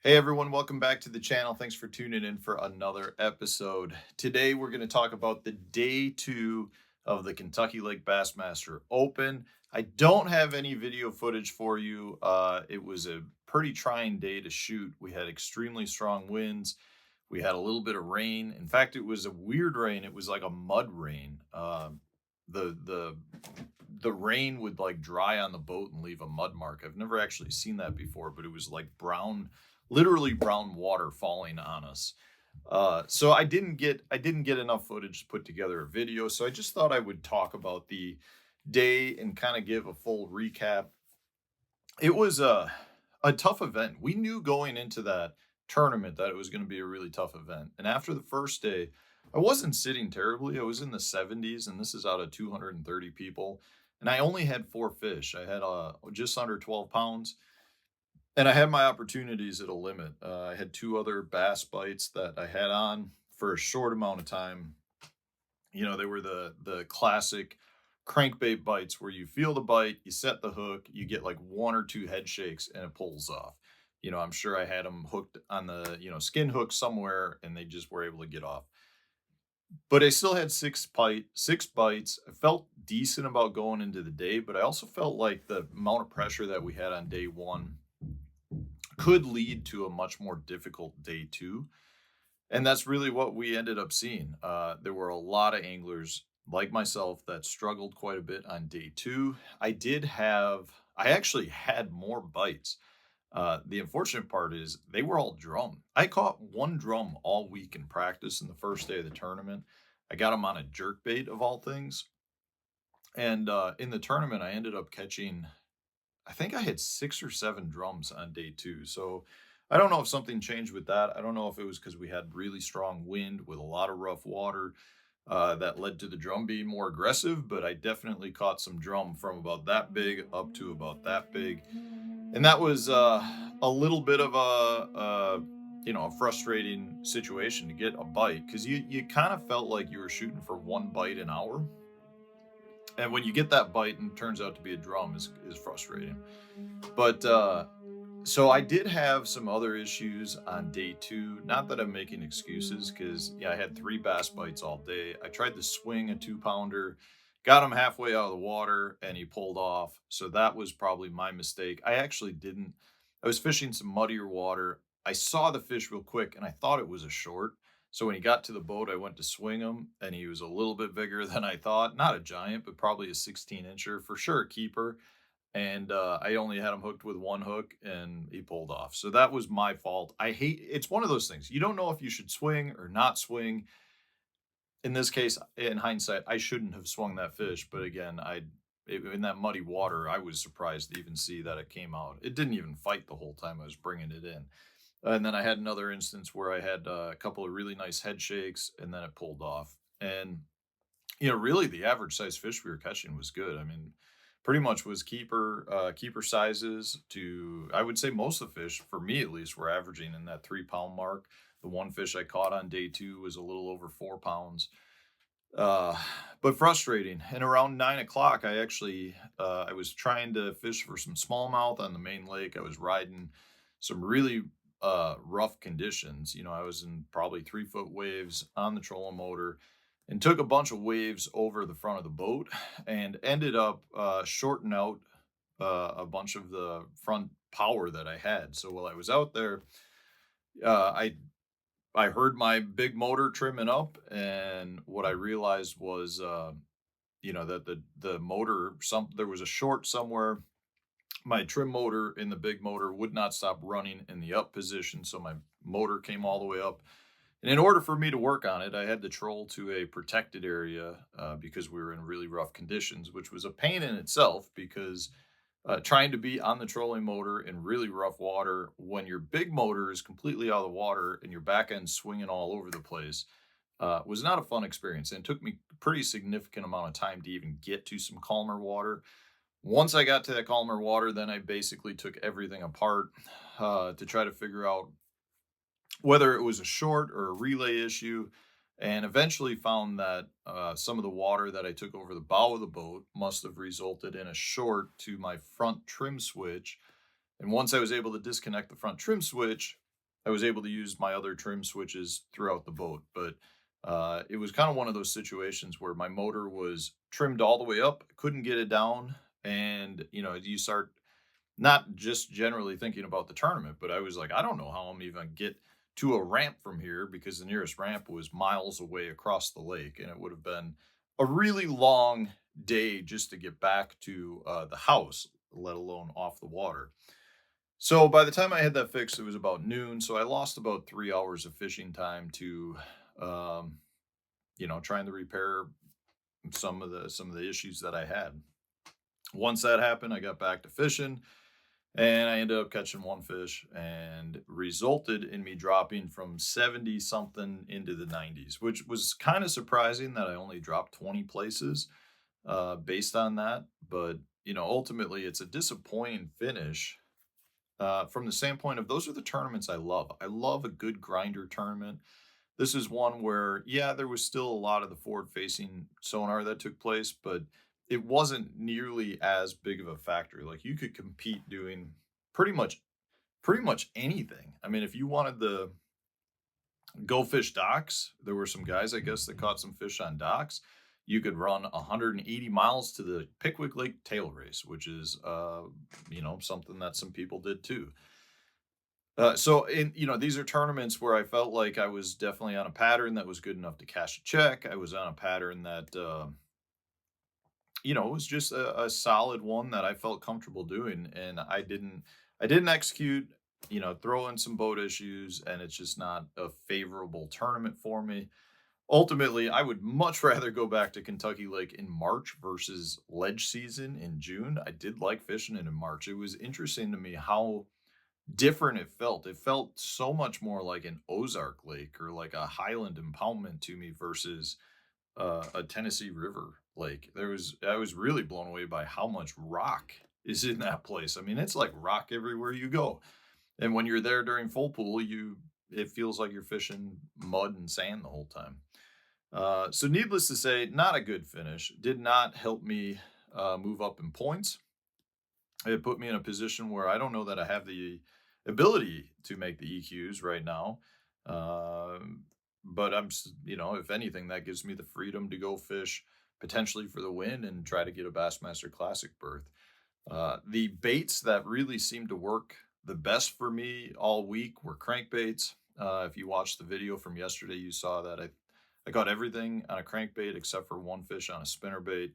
Hey everyone, welcome back to the channel. Thanks for tuning in for another episode. Today we're going to talk about the day two of the Kentucky Lake Bassmaster Open. I don't have any video footage for you. It was a pretty trying day to shoot. We had extremely strong winds. We had a little bit of rain. In fact, it was a weird rain. It was like a mud rain. The the the rain would like dry on the boat and leave a mud mark. I've never actually seen that before, but it was like brown, literally brown water falling on us. So I didn't get enough footage to put together a video. So I just thought I would talk about the day and kind of give a full recap. It was a tough event. We knew going into that tournament that it was going to be a really tough event. And after the first day, I wasn't sitting terribly. I was in the 70s, and this is out of 230 people. And I only had four fish. I had just under 12 pounds, and I had my opportunities at a limit. I had two other bass bites that I had on for a short amount of time. They were the classic crankbait bites where you feel the bite, you set the hook, you get like one or two head shakes, and it pulls off. I'm sure I had them hooked on the skin hook somewhere, and they just were able to get off. But I still had six bites. I felt decent about going into the day, but I also felt like the amount of pressure that we had on day one could lead to a much more difficult day two. And that's really what we ended up seeing. There were a lot of anglers like myself that struggled quite a bit on day two. I actually had more bites. The unfortunate part is they were all drum. I caught one drum all week in practice in the first day of the tournament. I got them on a jerk bait of all things. And in the tournament, I ended up catching, I think I had six or seven drums on day two. So I don't know if something changed with that. I don't know if it was because we had really strong wind with a lot of rough water that led to the drum being more aggressive, but I definitely caught some drum from about that big up to about that big. And that was a little bit of a frustrating situation to get a bite because you kind of felt like you were shooting for one bite an hour. And when you get that bite and it turns out to be a drum is frustrating. But so I did have some other issues on day two. Not that I'm making excuses, because yeah, I had three bass bites all day. I tried to swing a 2 pounder, got him halfway out of the water, and he pulled off. So that was probably my mistake. I actually didn't. I was fishing some muddier water. I saw the fish real quick, and I thought it was a short. So when he got to the boat, I went to swing him, and he was a little bit bigger than I thought. Not a giant, but probably a 16 incher for sure, a keeper. And I only had him hooked with one hook, and he pulled off. So that was my fault. It's one of those things. You don't know if you should swing or not swing. In this case, in hindsight, I shouldn't have swung that fish. But again, in that muddy water, I was surprised to even see that it came out. It didn't even fight the whole time I was bringing it in. And then I had another instance where I had a couple of really nice head shakes, and then it pulled off. And really the average size fish we were catching was good. I mean, pretty much was keeper sizes to, I would say most of the fish, for me at least, were averaging in that 3 pound mark. The one fish I caught on day two was a little over 4 pounds. Uh, but frustrating. And around 9 o'clock, I was trying to fish for some smallmouth on the main lake. I was riding some really rough conditions. I was in probably 3 foot waves on the trolling motor and took a bunch of waves over the front of the boat and ended up shorting out a bunch of the front power that I had. So while I was out there, uh, I I heard my big motor trimming up, and what I realized was, that the motor, there was a short somewhere. My trim motor in the big motor would not stop running in the up position, so my motor came all the way up. And in order for me to work on it, I had to troll to a protected area because we were in really rough conditions, which was a pain in itself because trying to be on the trolling motor in really rough water when your big motor is completely out of the water and your back end swinging all over the place was not a fun experience. And it took me a pretty significant amount of time to even get to some calmer water. Once I got to that calmer water, then I basically took everything apart to try to figure out whether it was a short or a relay issue, and eventually found that some of the water that I took over the bow of the boat must have resulted in a short to my front trim switch. And once I was able to disconnect the front trim switch, I was able to use my other trim switches throughout the boat. But it was kind of one of those situations where my motor was trimmed all the way up, couldn't get it down, and you start not just generally thinking about the tournament, but I was like, I don't know how I'm even get to a ramp from here because the nearest ramp was miles away across the lake, and it would have been a really long day just to get back to the house, let alone off the water. So by the time I had that fixed, it was about noon. So I lost about 3 hours of fishing time to, um, trying to repair some of the issues that I had. Once that happened, I got back to fishing. And I ended up catching one fish and resulted in me dropping from 70 something into the 90s, which was kind of surprising that I only dropped 20 places based on that. But, ultimately it's a disappointing finish from the standpoint of those are the tournaments I love. I love a good grinder tournament. This is one where, yeah, there was still a lot of the forward facing sonar that took place, but it wasn't nearly as big of a factor. Like you could compete doing pretty much pretty much anything. I mean, if you wanted the go fish docks, there were some guys, I guess, that caught some fish on docks. You could run 180 miles to the Pickwick Lake tail race, which is something that some people did too. These are tournaments where I felt like I was definitely on a pattern that was good enough to cash a check. I was on a pattern that, was just a solid one that I felt comfortable doing, and I didn't execute. Throw in some boat issues, and it's just not a favorable tournament for me. Ultimately, I would much rather go back to Kentucky Lake in March versus ledge season in June. I did like fishing it in March. It was interesting to me how different it felt. It felt so much more like an Ozark Lake or like a Highland impoundment to me versus a Tennessee River lake. I was really blown away by how much rock is in that place. I mean, it's like rock everywhere you go. And when you're there during full pool, it feels like you're fishing mud and sand the whole time. So needless to say, not a good finish. Did not help me move up in points. It put me in a position where I don't know that I have the ability to make the EQs right now. Um, but if anything, that gives me the freedom to go fish potentially for the win and try to get a Bassmaster Classic berth. The baits that really seemed to work the best for me all week were crankbaits. If you watched the video from yesterday, you saw that I got everything on a crankbait except for one fish on a spinnerbait.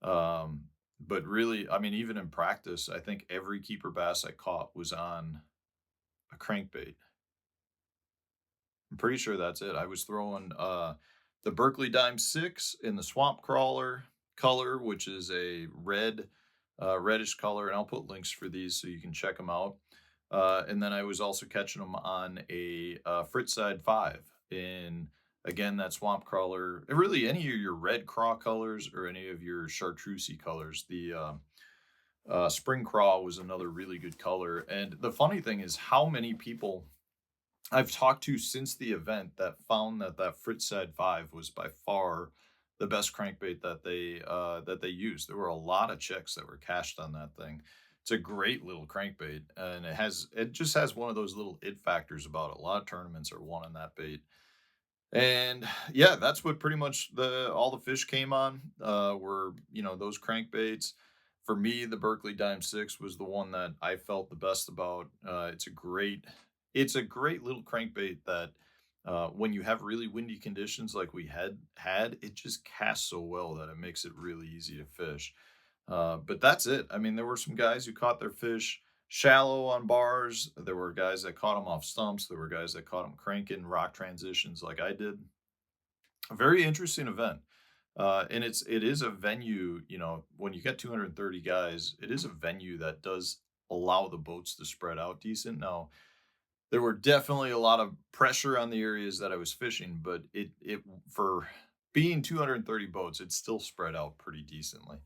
Um, but really, I mean, even in practice, I think every keeper bass I caught was on a crankbait. I'm pretty sure that's it. I was throwing the Berkeley Dime 6 in the swamp crawler color, which is a reddish color, and I'll put links for these so you can check them out. And then I was also catching them on a Frittside 5 in, again, that swamp crawler. And really, any of your red craw colors or any of your chartreusey colors. The spring craw was another really good color. And the funny thing is how many people I've talked to since the event that found that Frittside 5 was by far the best crankbait that they used. There were a lot of checks that were cashed on that thing. It's a great little crankbait, and it just has one of those little it factors about it. A lot of tournaments are won on that bait. And yeah, that's what pretty much the all the fish came on were, those crankbaits. For me, the Berkeley Dime 6 was the one that I felt the best about. It's a great little crankbait that when you have really windy conditions like we had, it just casts so well that it makes it really easy to fish. But that's it. I mean, there were some guys who caught their fish shallow on bars. There were guys that caught them off stumps. There were guys that caught them cranking rock transitions like I did. A very interesting event. And it is a venue, when you get 230 guys, it is a venue that does allow the boats to spread out decent. Now, there were definitely a lot of pressure on the areas that I was fishing, but it for being 230 boats, it still spread out pretty decently.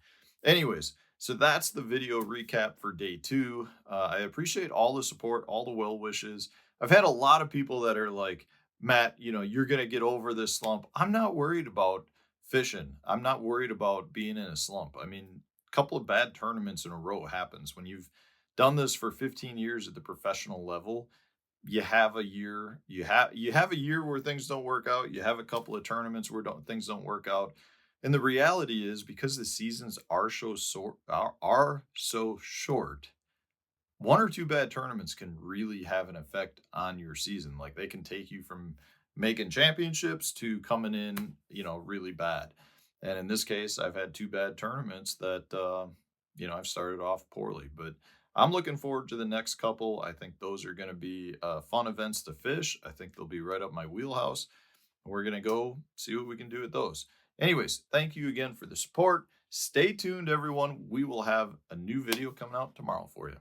Anyways, so that's the video recap for day two. I appreciate all the support, all the well wishes. I've had a lot of people that are like, Matt, you're gonna get over this slump. I'm not worried about fishing. I'm not worried about being in a slump. I mean, a couple of bad tournaments in a row happens when you've done this for 15 years at the professional level. you have a year, you have a year where things don't work out. You have a couple of tournaments where things don't work out. And the reality is because the seasons are so short, one or two bad tournaments can really have an effect on your season. Like they can take you from making championships to coming in, really bad. And in this case, I've had two bad tournaments that, I've started off poorly. But I'm looking forward to the next couple. I think those are going to be fun events to fish. I think they'll be right up my wheelhouse. We're going to go see what we can do with those. Anyways, thank you again for the support. Stay tuned, everyone. We will have a new video coming out tomorrow for you.